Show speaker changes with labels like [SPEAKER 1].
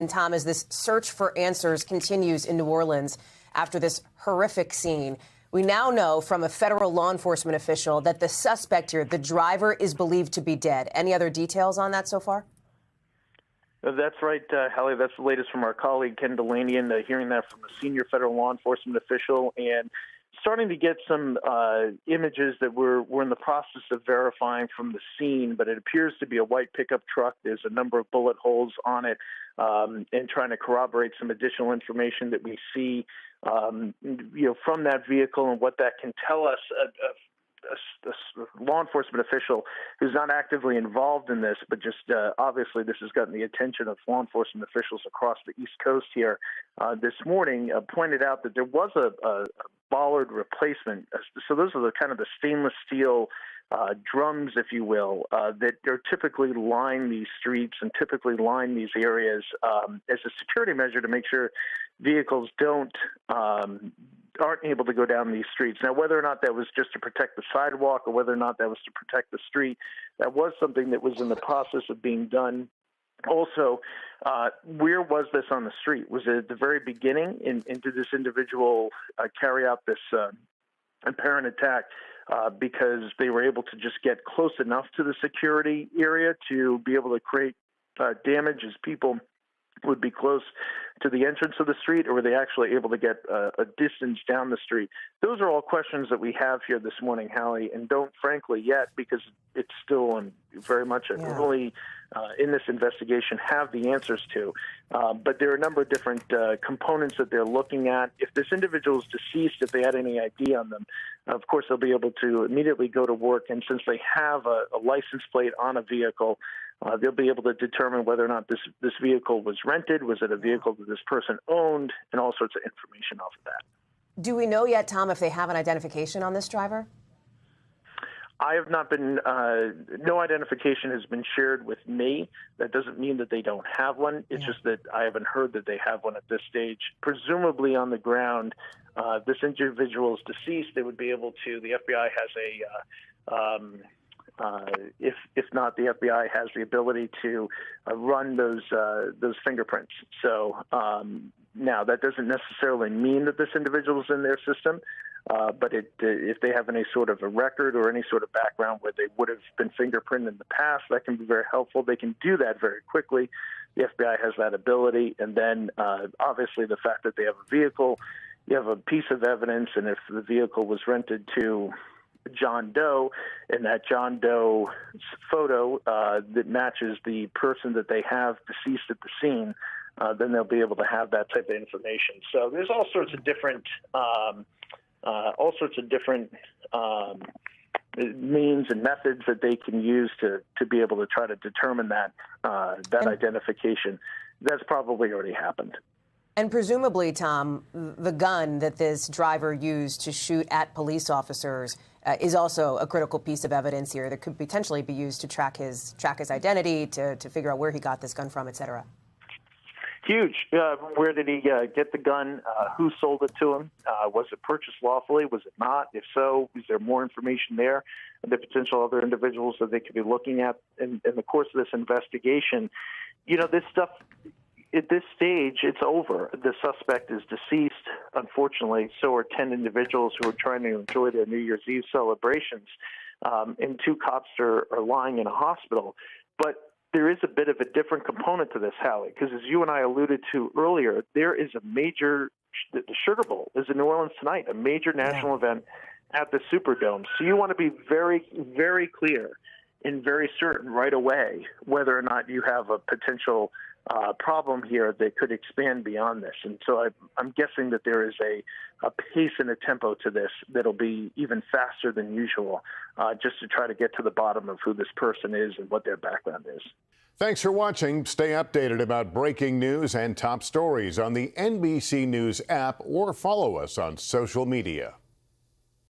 [SPEAKER 1] And Tom, as this search for answers continues in New Orleans after this horrific scene, we now know from a federal law enforcement official that the suspect here, the driver, is believed to be dead. Any other details on that so far?
[SPEAKER 2] That's right, Hallie. That's the latest from our colleague, Ken Delaney, and hearing that from a senior federal law enforcement official and starting to get some images that we're in the process of verifying from the scene, but it appears to be a white pickup truck. There's a number of bullet holes on it, and trying to corroborate some additional information that we see, from that vehicle and what that can tell us. A law enforcement official who's not actively involved in this, but just obviously this has gotten the attention of law enforcement officials across the East Coast here this morning, pointed out that there was a bollard replacement. So those are the kind of the stainless steel drums, if you will, that are typically line these streets and typically line these areas as a security measure to make sure vehicles aren't able to go down these streets. Now, whether or not that was just to protect the sidewalk or whether or not that was to protect the street, that was something that was in the process of being done. Also, where was this on the street? Was it at the very beginning? And did this individual carry out this apparent attack because they were able to just get close enough to the security area to be able to create damage as people would be close to the entrance of the street, or were they actually able to get a distance down the street? Those are all questions that we have here this morning, Hallie, and don't frankly yet, because it's still very much early in this investigation, have the answers to. But there are a number of different components that they're looking at. If this individual is deceased, if they had any ID on them, of course they'll be able to immediately go to work, and since they have a license plate on a vehicle, they'll be able to determine whether or not this vehicle was rented, was it a vehicle that this person owned, and all sorts of information off of that.
[SPEAKER 1] Do we know yet, Tom, if they have an identification on this driver?
[SPEAKER 2] I have not been, no identification has been shared with me. That doesn't mean that they don't have one. It's just that I haven't heard that they have one at this stage. Presumably on the ground, this individual is deceased. They would be able to, the FBI has if not, the FBI has the ability to run those fingerprints. So now that doesn't necessarily mean that this individual is in their system, but if they have any sort of a record or any sort of background where they would have been fingerprinted in the past, that can be very helpful. They can do that very quickly. The FBI has that ability. And then obviously the fact that they have a vehicle, you have a piece of evidence, and if the vehicle was rented to John Doe, and that John Doe photo that matches the person that they have deceased at the scene, then they'll be able to have that type of information. So there's all sorts of different means and methods that they can use to be able to try to determine that identification. That's probably already happened.
[SPEAKER 1] And presumably, Tom, the gun that this driver used to shoot at police officers is also a critical piece of evidence here that could potentially be used to track his identity, to figure out where he got this gun from, et cetera.
[SPEAKER 2] Huge. Where did he get the gun? Who sold it to him? Was it purchased lawfully? Was it not? If so, is there more information there? The potential other individuals that they could be looking at in the course of this investigation. This stuff, at this stage, it's over. The suspect is deceased, unfortunately. So are 10 individuals who are trying to enjoy their New Year's Eve celebrations. And 2 cops are lying in a hospital. But there is a bit of a different component to this, Hallie, because as you and I alluded to earlier, there is a major, the Sugar Bowl is in New Orleans tonight, a major national event at the Superdome. So you want to be very, very clear and very certain right away whether or not you have a potential problem here that could expand beyond this. And so I'm guessing that there is a pace and a tempo to this that'll be even faster than usual, just to try to get to the bottom of who this person is and what their background is.
[SPEAKER 3] Thanks for watching. Stay updated about breaking news and top stories on the NBC News app, or follow us on social media.